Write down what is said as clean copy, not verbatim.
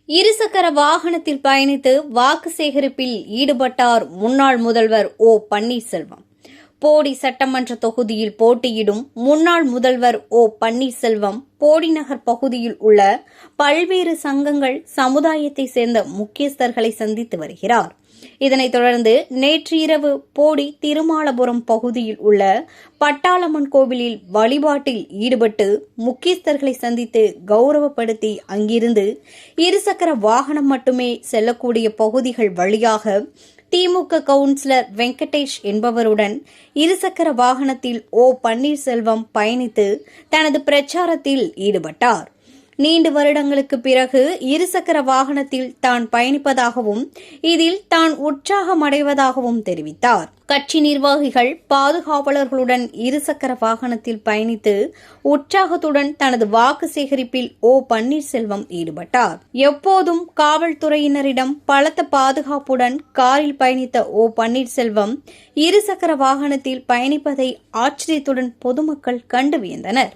இருசக்கர வாகனத்தில் பயணித்து வாக்கு சேகரிப்பில் ஈடுபட்டார் முன்னாள் முதல்வர் ஓ பன்னீர்செல்வம். போடி சட்டமன்ற தொகுதியில் போட்டியிடும் முன்னாள் முதல்வர் ஓ பன்னீர்செல்வம் போடிநகர் பகுதியில் உள்ள பல்வேறு சங்கங்கள் சமுதாயத்தை சேர்ந்த முக்கியஸ்தர்களை சந்தித்து வருகிறார். இதனைத் தொடர்ந்து நேற்று இரவு போடி திருமாலபுரம் பகுதியில் உள்ள பட்டாளம்மன் கோவிலில் வழிபாட்டில் ஈடுபட்டு முக்கியஸ்தர்களை சந்தித்து கௌரவப்படுத்தி அங்கிருந்து இருசக்கர வாகனம் மட்டுமே செல்லக்கூடிய பகுதிகள் வழியாக திமுக கவுன்சிலர் வெங்கடேஷ் என்பவருடன் இருசக்கர வாகனத்தில் ஓ பன்னீர்செல்வம் பயணித்து தனது பிரச்சாரத்தில் ஈடுபட்டார். நீண்ட வருடங்களுக்கு பிறகு இருசக்கர வாகனத்தில் தான் பயணிப்பதாகவும் இதில் தான் உற்சாகமடைவதாகவும் தெரிவித்தார். கட்சி நிர்வாகிகள் பாதுகாவலர்களுடன் இருசக்கர வாகனத்தில் பயணித்து உற்சாகத்துடன் தனது வாக்கு சேகரிப்பில் ஓ பன்னீர்செல்வம் ஈடுபட்டார். எப்போதும் காவல்துறையினரிடம் பலத்த பாதுகாப்புடன் காரில் பயணித்த ஓ பன்னீர்செல்வம் இருசக்கர வாகனத்தில் பயணிப்பதை ஆச்சரியத்துடன் பொதுமக்கள் கண்டு வியந்தனர்.